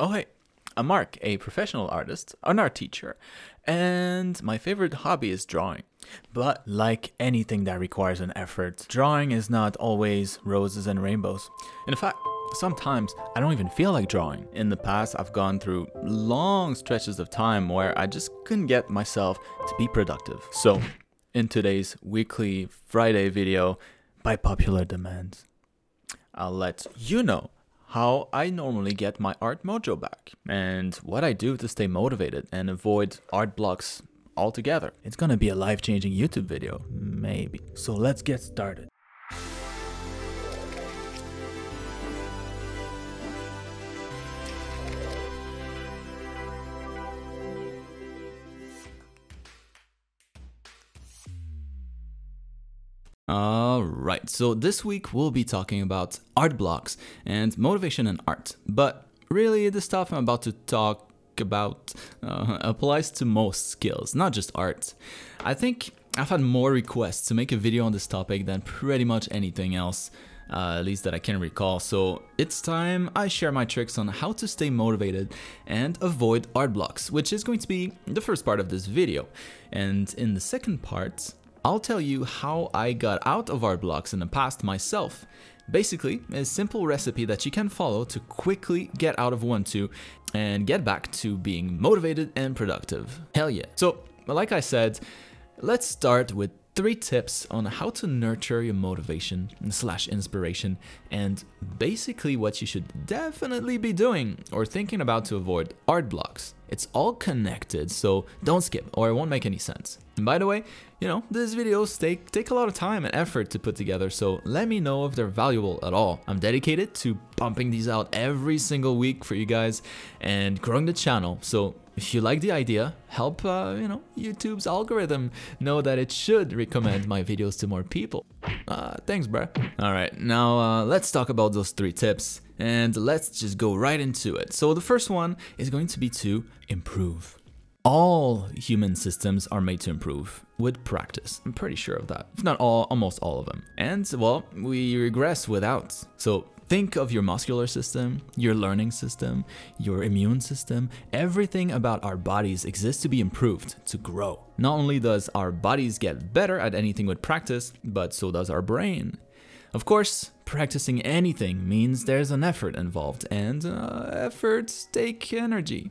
Oh hey, I'm Marc, a professional artist, an art teacher, and my favorite hobby is drawing. But like anything that requires an effort, drawing is not always roses and rainbows. In fact, sometimes I don't even feel like drawing. In the past, I've gone through long stretches of time where I just couldn't get myself to be productive. So, in today's weekly Friday video, by popular demand, I'll let you know how I normally get my art mojo back and what I do to stay motivated and avoid art blocks altogether. It's gonna be a life-changing YouTube video, maybe. So let's get started. Alright, so this week we'll be talking about art blocks and motivation in art. But really, the stuff I'm about to talk about applies to most skills, not just art. I think I've had more requests to make a video on this topic than pretty much anything else, at least that I can recall. So it's time I share my tricks on how to stay motivated and avoid art blocks, which is going to be the first part of this video. And in the second part, I'll tell you how I got out of art blocks in the past myself. Basically, a simple recipe that you can follow to quickly get out of one too and get back to being motivated and productive. Hell yeah. So, like I said, let's start with 3 tips on how to nurture your motivation / inspiration and basically what you should definitely be doing or thinking about to avoid art blocks. It's all connected, so don't skip or it won't make any sense. And by the way, you know, these videos take a lot of time and effort to put together, so let me know if they're valuable at all. I'm dedicated to pumping these out every single week for you guys and growing the channel. So if you like the idea, help YouTube's algorithm know that it should recommend my videos to more people. Thanks, bruh. Alright, now let's talk about those 3 tips and let's just go right into it. So the first one is going to be to improve. All human systems are made to improve with practice. I'm pretty sure of that. If not all, almost all of them. And well, we regress without. So think of your muscular system, your learning system, your immune system. Everything about our bodies exists to be improved, to grow. Not only does our bodies get better at anything with practice, but so does our brain. Of course, practicing anything means there's an effort involved, and efforts take energy.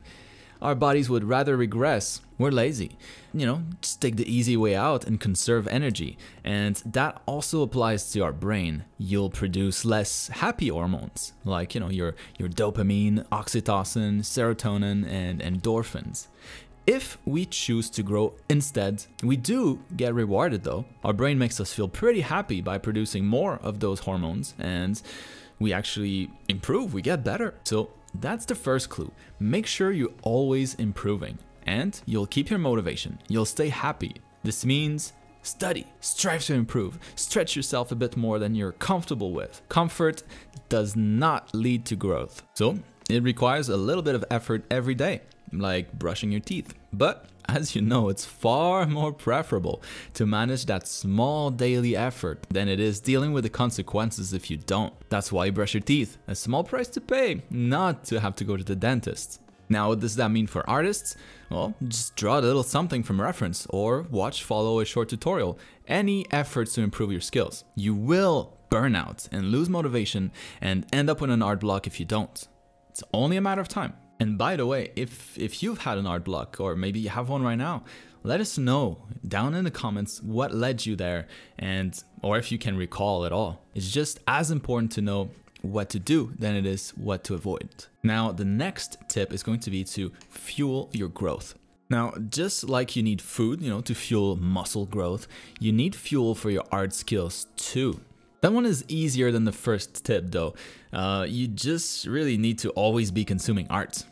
Our bodies would rather regress. We're lazy. You know, just take the easy way out and conserve energy. And that also applies to our brain. You'll produce less happy hormones, like, your dopamine, oxytocin, serotonin, and endorphins. If we choose to grow instead, we do get rewarded though. Our brain makes us feel pretty happy by producing more of those hormones, and we actually improve, we get better. So that's the first clue. Make sure you're always improving and you'll keep your motivation. You'll stay happy. This means study, strive to improve, stretch yourself a bit more than you're comfortable with. Comfort does not lead to growth. So it requires a little bit of effort every day, like brushing your teeth. But as you know, it's far more preferable to manage that small daily effort than it is dealing with the consequences if you don't. That's why you brush your teeth. A small price to pay, not to have to go to the dentist. Now, what does that mean for artists? Well, just draw a little something from reference or follow a short tutorial. Any efforts to improve your skills. You will burn out and lose motivation and end up with an art block if you don't. It's only a matter of time. And by the way, if you've had an art block, or maybe you have one right now, let us know down in the comments what led you there, or if you can recall at all. It's just as important to know what to do than it is what to avoid. Now, the next tip is going to be to fuel your growth. Now, just like you need food, to fuel muscle growth, you need fuel for your art skills too. That one is easier than the first tip though. You just really need to always be consuming art.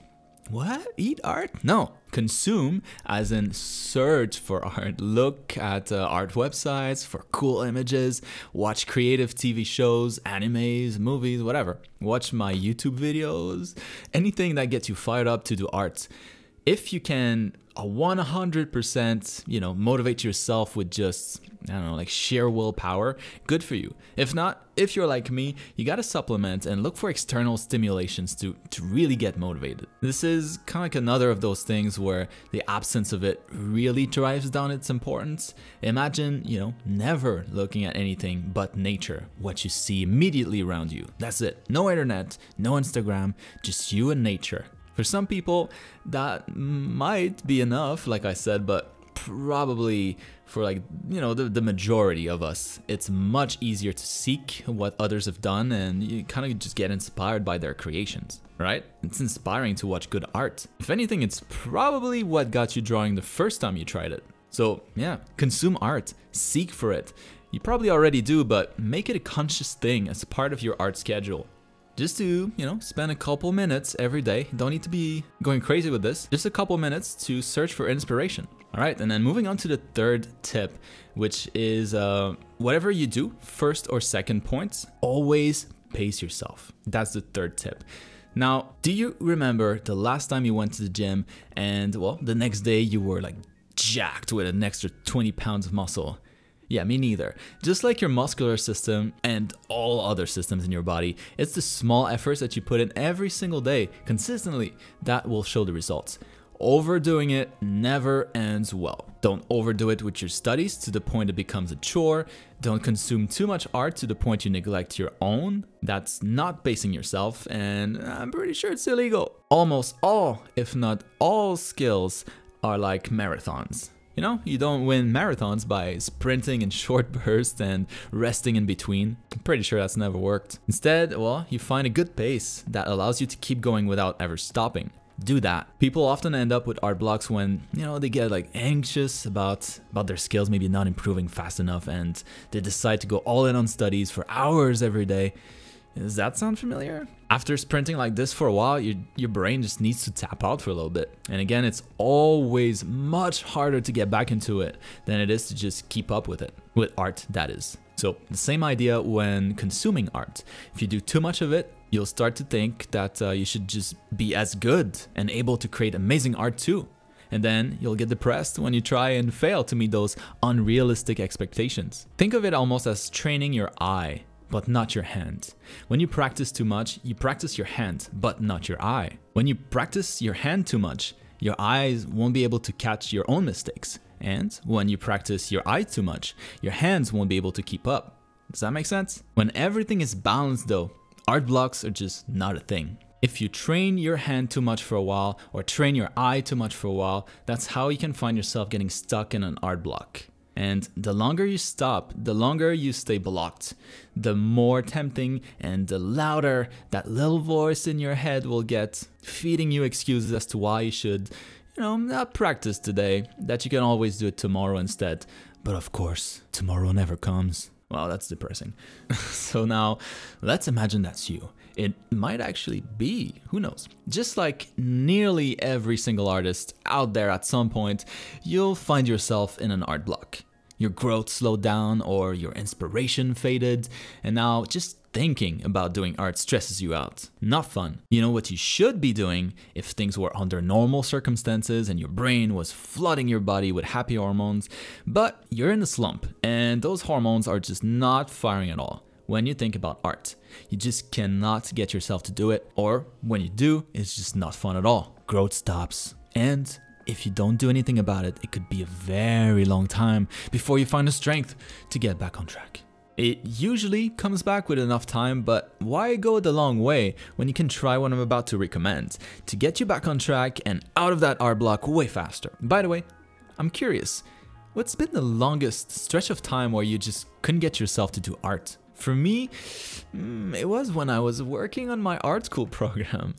What? Eat art? No. Consume as in search for art. Look at art websites for cool images. Watch creative TV shows, animes, movies, whatever. Watch my YouTube videos. Anything that gets you fired up to do art. If you can 100%, motivate yourself with just, I don't know, like sheer willpower, good for you. If not, if you're like me, you gotta supplement and look for external stimulations to really get motivated. This is kind of like another of those things where the absence of it really drives down its importance. Imagine, never looking at anything but nature, what you see immediately around you. That's it. No internet, no Instagram, just you and nature. For some people, that might be enough, like I said, but probably for the majority of us, it's much easier to seek what others have done and you kind of just get inspired by their creations, right? It's inspiring to watch good art. If anything, it's probably what got you drawing the first time you tried it. So yeah, consume art, seek for it. You probably already do, but make it a conscious thing as part of your art schedule. Just to, spend a couple minutes every day. Don't need to be going crazy with this. Just a couple minutes to search for inspiration. All right, and then moving on to the third tip, which is whatever you do, first or second points, always pace yourself. That's the third tip. Now, do you remember the last time you went to the gym and, well, the next day you were like jacked with an extra 20 pounds of muscle? Yeah, me neither. Just like your muscular system and all other systems in your body, it's the small efforts that you put in every single day consistently that will show the results. Overdoing it never ends well. Don't overdo it with your studies to the point it becomes a chore. Don't consume too much art to the point you neglect your own. That's not pacing yourself, and I'm pretty sure it's illegal. Almost all, if not all, skills are like marathons. You don't win marathons by sprinting in short bursts and resting in between. I'm pretty sure that's never worked. Instead, well, you find a good pace that allows you to keep going without ever stopping. Do that. People often end up with art blocks when, they get like anxious about their skills maybe not improving fast enough and they decide to go all in on studies for hours every day. Does that sound familiar? After sprinting like this for a while, your brain just needs to tap out for a little bit. And again, it's always much harder to get back into it than it is to just keep up with it. With art, that is. So the same idea when consuming art. If you do too much of it, you'll start to think that you should just be as good and able to create amazing art too. And then you'll get depressed when you try and fail to meet those unrealistic expectations. Think of it almost as training your eye, but not your hand. When you practice too much, you practice your hand, but not your eye. When you practice your hand too much, your eyes won't be able to catch your own mistakes. And when you practice your eye too much, your hands won't be able to keep up. Does that make sense? When everything is balanced though, art blocks are just not a thing. If you train your hand too much for a while or train your eye too much for a while, that's how you can find yourself getting stuck in an art block. And the longer you stop, the longer you stay blocked, the more tempting and the louder that little voice in your head will get, feeding you excuses as to why you should, not practice today, that you can always do it tomorrow instead. But of course, tomorrow never comes. Wow, that's depressing. So now, let's imagine that's you. It might actually be, who knows? Just like nearly every single artist out there at some point, you'll find yourself in an art block. Your growth slowed down or your inspiration faded, and now just thinking about doing art stresses you out. Not fun. You know what you should be doing if things were under normal circumstances and your brain was flooding your body with happy hormones, but you're in a slump and those hormones are just not firing at all. When you think about art, you just cannot get yourself to do it, or when you do, it's just not fun at all. Growth stops, and if you don't do anything about it, it could be a very long time before you find the strength to get back on track. It usually comes back with enough time, but why go the long way when you can try what I'm about to recommend to get you back on track and out of that art block way faster? By the way, I'm curious, what's been the longest stretch of time where you just couldn't get yourself to do art? For me, it was when I was working on my ARTSCHOOL program.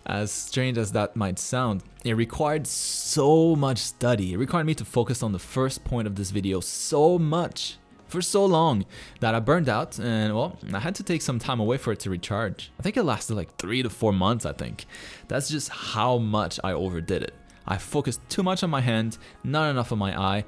As strange as that might sound, it required so much study. It required me to focus on the first point of this video so much for so long that I burned out and, well, I had to take some time away for it to recharge. I think it lasted like 3 to 4 months, I think. That's just how much I overdid it. I focused too much on my hand, not enough on my eye.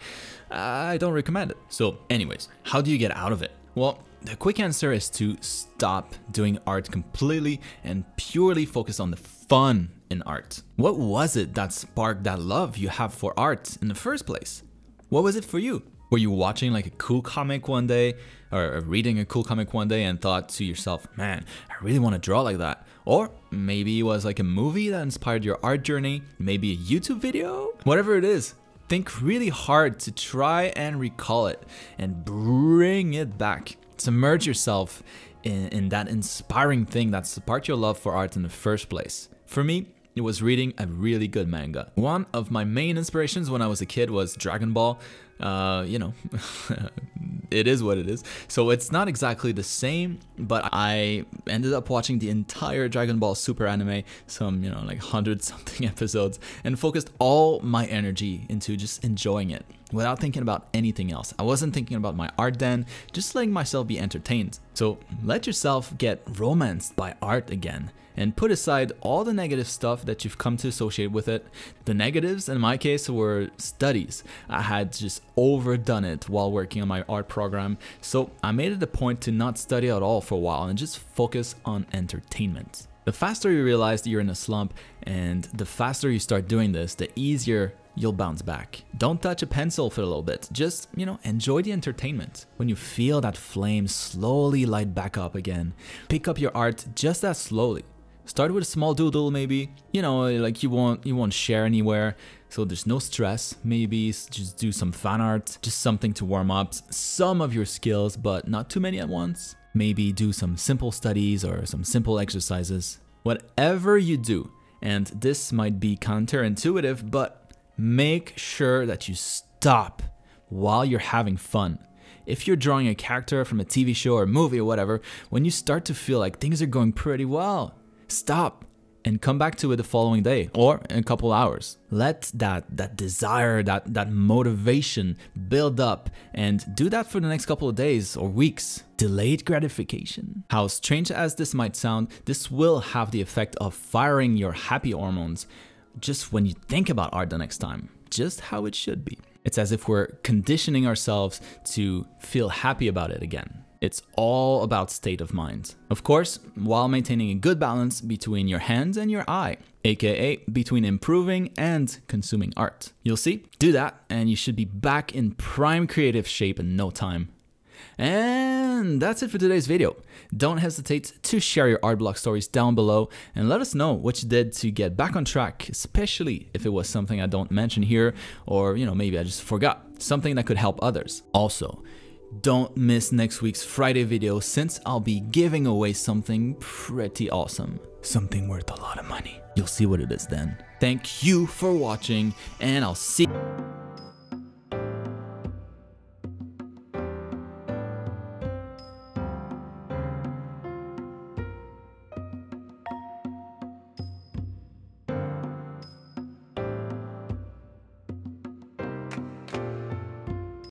I don't recommend it. So anyways, how do you get out of it? Well, the quick answer is to stop doing art completely and purely focus on the fun in art. What was it that sparked that love you have for art in the first place? What was it for you? Were you watching like a cool comic one day or reading a cool comic one day and thought to yourself, man, I really want to draw like that? Or maybe it was like a movie that inspired your art journey, maybe a YouTube video? Whatever it is, think really hard to try and recall it and bring it back. Submerge yourself in that inspiring thing that sparked your love for art in the first place. For me, it was reading a really good manga. One of my main inspirations when I was a kid was Dragon Ball. You know, it is what it is. So it's not exactly the same, but I ended up watching the entire Dragon Ball Super anime, some, you know, like 100-something episodes, and focused all my energy into just enjoying it without thinking about anything else. I wasn't thinking about my art then, just letting myself be entertained. So let yourself get romanced by art again and put aside all the negative stuff that you've come to associate with it. The negatives in my case were studies. I had just overdone it while working on my art program, so I made it a point to not study at all for a while and just focus on entertainment. The faster you realize that you're in a slump and the faster you start doing this, the easier you'll bounce back. Don't touch a pencil for a little bit. Just, you know, enjoy the entertainment. When you feel that flame slowly light back up again, pick up your art just as slowly. Start with a small doodle maybe, you know, like you won't share anywhere, so there's no stress. Maybe just do some fan art, just something to warm up some of your skills, but not too many at once. Maybe do some simple studies or some simple exercises. Whatever you do, and this might be counterintuitive, but make sure that you stop while you're having fun. If you're drawing a character from a TV show or movie or whatever, when you start to feel like things are going pretty well, stop and come back to it the following day or in a couple hours. Let that desire, that motivation build up, and do that for the next couple of days or weeks. Delayed gratification. How strange as this might sound, this will have the effect of firing your happy hormones just when you think about art the next time. Just how it should be. It's as if we're conditioning ourselves to feel happy about it again. It's all about state of mind. Of course, while maintaining a good balance between your hands and your eye, aka between improving and consuming art. You'll see, do that and you should be back in prime creative shape in no time. And that's it for today's video. Don't hesitate to share your art block stories down below and let us know what you did to get back on track, especially if it was something I don't mention here, or you know, maybe I just forgot, something that could help others. Also, don't miss next week's Friday video since I'll be giving away something pretty awesome. Something worth a lot of money. You'll see what it is then. Thank you for watching and I'll see you.